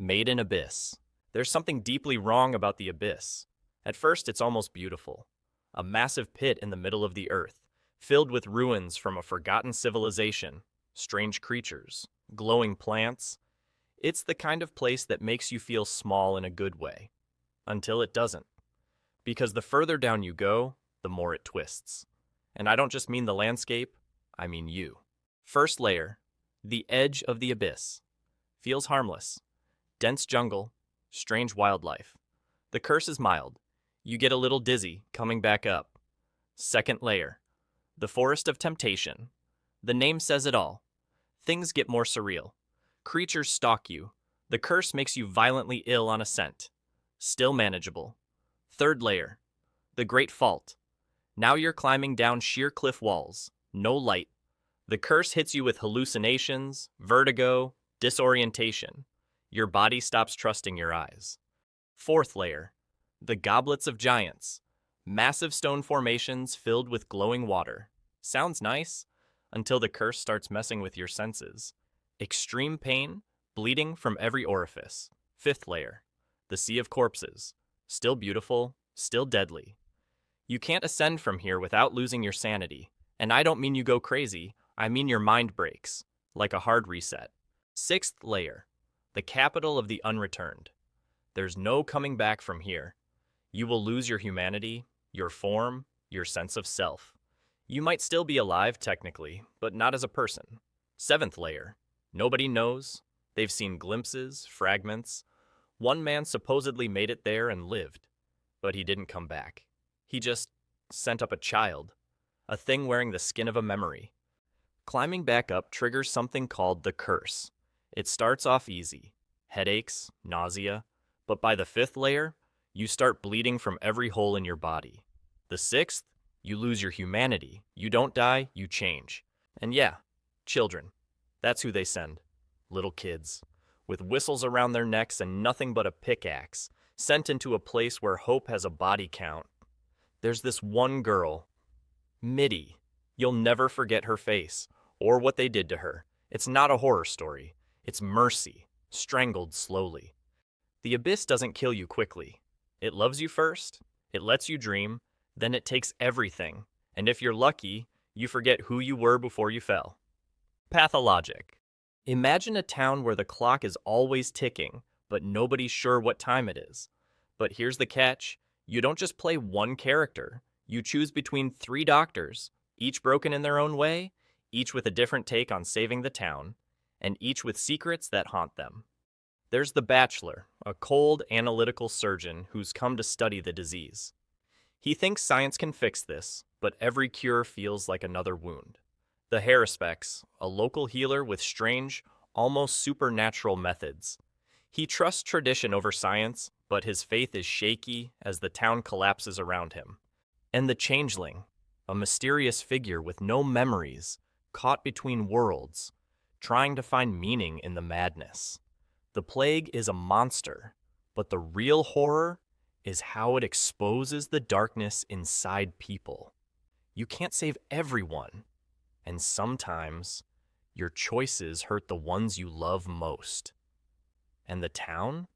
Made in Abyss. There's something deeply wrong about the Abyss. At first, it's almost beautiful. A massive pit in the middle of the earth, filled with ruins from a forgotten civilization, strange creatures, glowing plants. It's the kind of place that makes you feel small in a good way. Until it doesn't. Because the further down you go, the more it twists. And I don't just mean the landscape, I mean you. First layer, the edge of the abyss. Feels harmless. Dense jungle, strange wildlife. The curse is mild. You get a little dizzy coming back up. Second layer, the forest of temptation. The name says it all. Things get more surreal. Creatures stalk you. The curse makes you violently ill on a scent. Still manageable. Third layer, the Great Fault. Now you're climbing down sheer cliff walls. No light. The curse hits you with hallucinations, vertigo, disorientation. Your body stops trusting your eyes. Fourth layer, the Goblets of Giants. Massive stone formations filled with glowing water. Sounds nice, until the curse starts messing with your senses. Extreme pain, bleeding from every orifice. Fifth layer, the Sea of Corpses. Still beautiful, still deadly. You can't ascend from here without losing your sanity. And I don't mean you go crazy, I mean your mind breaks, like a hard reset. Sixth layer, the capital of the unreturned. There's no coming back from here. You will lose your humanity, your form, your sense of self. You might still be alive technically, but not as a person. Seventh layer, nobody knows. They've seen glimpses, fragments. One man supposedly made it there and lived, but he didn't come back. He just sent up a child, a thing wearing the skin of a memory. Climbing back up triggers something called the curse. It starts off easy, headaches, nausea, but by the fifth layer, you start bleeding from every hole in your body. The sixth, you lose your humanity. You don't die, you change. And yeah, children. That's who they send. Little kids, with whistles around their necks and nothing but a pickaxe, sent into a place where hope has a body count. There's this one girl, Mitty. You'll never forget her face, or what they did to her. It's not a horror story. It's mercy, strangled slowly. The abyss doesn't kill you quickly. It loves you first, it lets you dream, then it takes everything. And if you're lucky, you forget who you were before you fell. Pathologic. Imagine a town where the clock is always ticking, but nobody's sure what time it is. But here's the catch. You don't just play one character. You choose between 3 doctors, each broken in their own way, each with a different take on saving the town, and each with secrets that haunt them. There's the Bachelor, a cold, analytical surgeon who's come to study the disease. He thinks science can fix this, but every cure feels like another wound. The Haruspex, a local healer with strange, almost supernatural methods. He trusts tradition over science, but his faith is shaky as the town collapses around him. And the Changeling, a mysterious figure with no memories, caught between worlds, trying to find meaning in the madness. The plague is a monster, but the real horror is how it exposes the darkness inside people. You can't save everyone, and sometimes your choices hurt the ones you love most. And the town?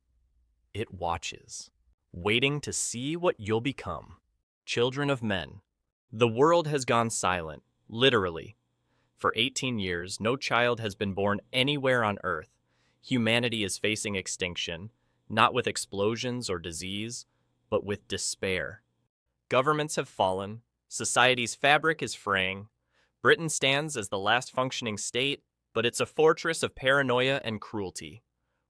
It watches, waiting to see what you'll become. Children of men. The world has gone silent, literally. For 18 years, no child has been born anywhere on Earth. Humanity is facing extinction, not with explosions or disease, but with despair. Governments have fallen, society's fabric is fraying. Britain stands as the last functioning state, but it's a fortress of paranoia and cruelty.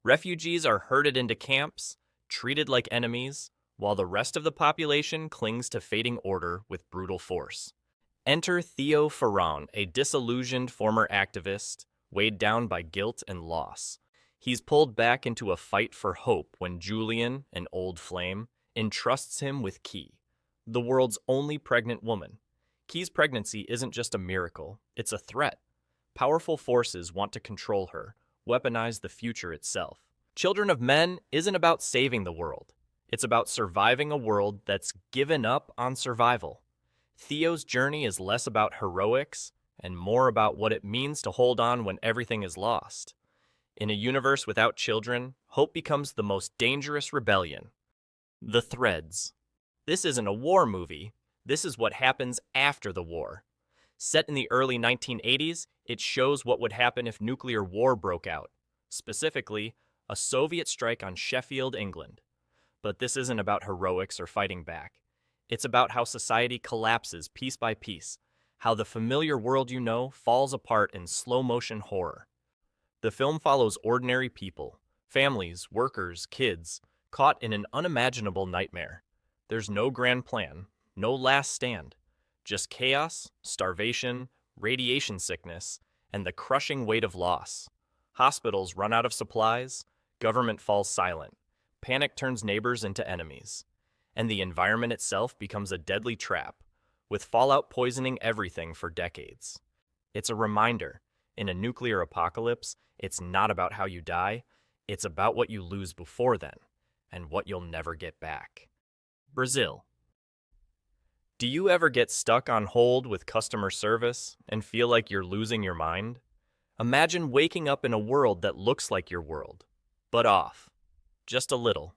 Refugees are herded into camps, treated like enemies, while the rest of the population clings to fading order with brutal force. Enter Theo Ferran, a disillusioned former activist, weighed down by guilt and loss. He's pulled back into a fight for hope when Julian, an old flame, entrusts him with Key, the world's only pregnant woman. Key's pregnancy isn't just a miracle, it's a threat. Powerful forces want to control her, weaponize the future itself. Children of Men isn't about saving the world. It's about surviving a world that's given up on survival. Theo's journey is less about heroics and more about what it means to hold on when everything is lost. In a universe without children, hope becomes the most dangerous rebellion. The Threads. This isn't a war movie. This is what happens after the war. Set in the early 1980s, it shows what would happen if nuclear war broke out. Specifically, a Soviet strike on Sheffield, England. But this isn't about heroics or fighting back. It's about how society collapses piece by piece, how the familiar world you know falls apart in slow-motion horror. The film follows ordinary people, families, workers, kids, caught in an unimaginable nightmare. There's no grand plan, no last stand, just chaos, starvation, radiation sickness, and the crushing weight of loss. Hospitals run out of supplies, government falls silent, panic turns neighbors into enemies, and the environment itself becomes a deadly trap, with fallout poisoning everything for decades. It's a reminder, in a nuclear apocalypse, it's not about how you die, it's about what you lose before then, and what you'll never get back. Brazil. Do you ever get stuck on hold with customer service and feel like you're losing your mind? Imagine waking up in a world that looks like your world, but off. Just a little.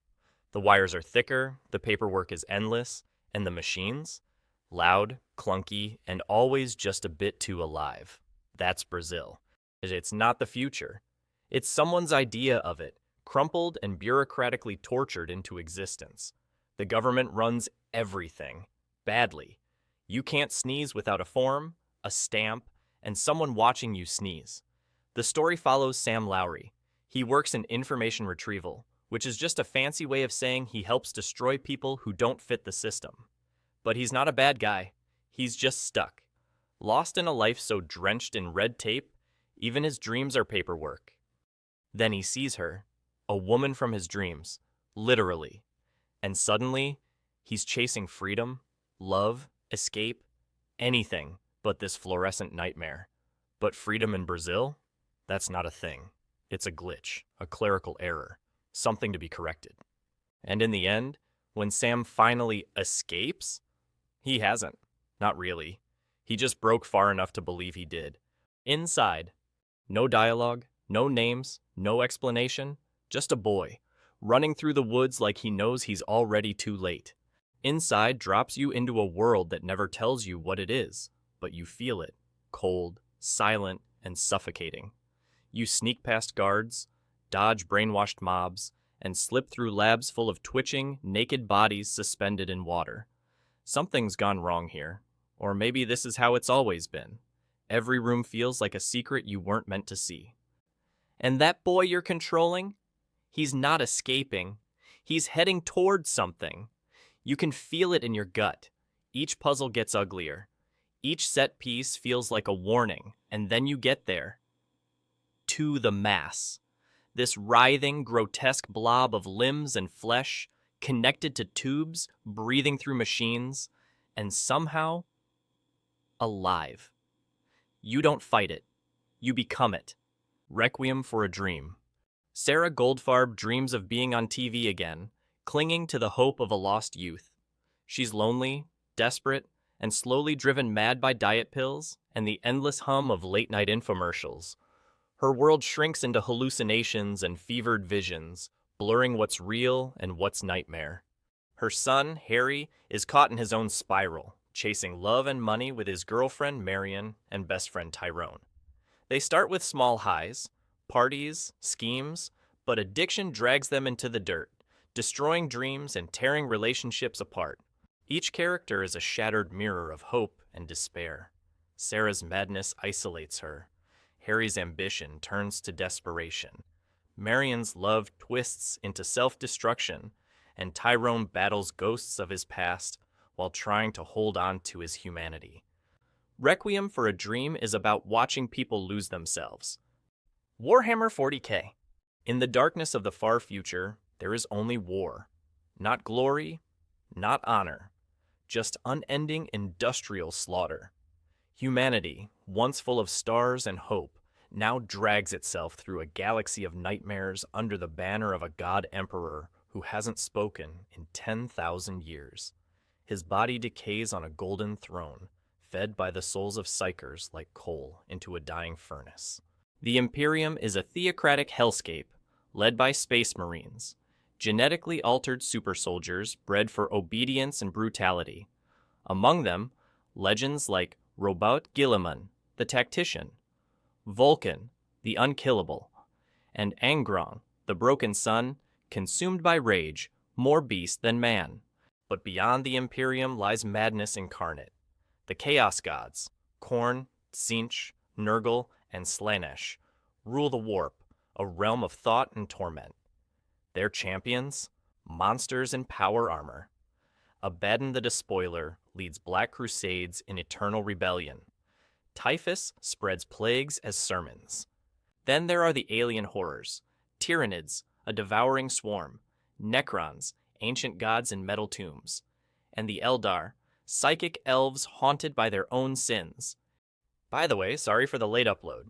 The wires are thicker, the paperwork is endless, and the machines? Loud, clunky, and always just a bit too alive. That's Brazil. It's not the future. It's someone's idea of it, crumpled and bureaucratically tortured into existence. The government runs everything. Badly. You can't sneeze without a form, a stamp, and someone watching you sneeze. The story follows Sam Lowry. He works in information retrieval, which is just a fancy way of saying he helps destroy people who don't fit the system. But he's not a bad guy. He's just stuck. Lost in a life so drenched in red tape, even his dreams are paperwork. Then he sees her, a woman from his dreams, literally. And suddenly, he's chasing freedom, love, escape, anything but this fluorescent nightmare. But freedom in Brazil? That's not a thing. It's a glitch, a clerical error, something to be corrected. And in the end, when Sam finally escapes, he hasn't. Not really. He just broke far enough to believe he did. Inside, no dialogue, no names, no explanation, just a boy, running through the woods like he knows he's already too late. Inside drops you into a world that never tells you what it is, but you feel it, cold, silent, and suffocating. You sneak past guards, dodge brainwashed mobs, and slip through labs full of twitching, naked bodies suspended in water. Something's gone wrong here, or maybe this is how it's always been. Every room feels like a secret you weren't meant to see. And that boy you're controlling? He's not escaping. He's heading towards something. You can feel it in your gut. Each puzzle gets uglier. Each set piece feels like a warning, and then you get there. To the mass. This writhing, grotesque blob of limbs and flesh, connected to tubes, breathing through machines, and somehow alive. You don't fight it. You become it. Requiem for a Dream. Sarah Goldfarb dreams of being on TV again, clinging to the hope of a lost youth. She's lonely, desperate, and slowly driven mad by diet pills and the endless hum of late-night infomercials. Her world shrinks into hallucinations and fevered visions, blurring what's real and what's nightmare. Her son, Harry, is caught in his own spiral, chasing love and money with his girlfriend, Marion, and best friend, Tyrone. They start with small highs, parties, schemes, but addiction drags them into the dirt, destroying dreams and tearing relationships apart. Each character is a shattered mirror of hope and despair. Sarah's madness isolates her. Harry's ambition turns to desperation. Marion's love twists into self-destruction, and Tyrone battles ghosts of his past while trying to hold on to his humanity. Requiem for a Dream is about watching people lose themselves. Warhammer 40K. In the darkness of the far future, there is only war. Not glory, not honor, just unending industrial slaughter. Humanity, once full of stars and hope, now drags itself through a galaxy of nightmares under the banner of a god emperor who hasn't spoken in 10,000 years. His body decays on a golden throne, fed by the souls of psychers like coal into a dying furnace. The Imperium is a theocratic hellscape led by space marines, genetically altered super soldiers bred for obedience and brutality. Among them, legends like Robout Guilliman, the tactician, Vulcan, the unkillable, and Angrong, the broken sun, consumed by rage, more beast than man. But beyond the Imperium lies madness incarnate. The Chaos Gods, Khorne, Tzeentch, Nurgle, and Slaanesh, rule the Warp, a realm of thought and torment. Their champions, monsters in power armor. Abaddon the Despoiler leads black crusades in eternal rebellion. Typhus spreads plagues as sermons. Then there are the alien horrors, Tyranids, a devouring swarm, Necrons, ancient gods in metal tombs, and the Eldar, psychic elves haunted by their own sins. By the way, sorry for the late upload.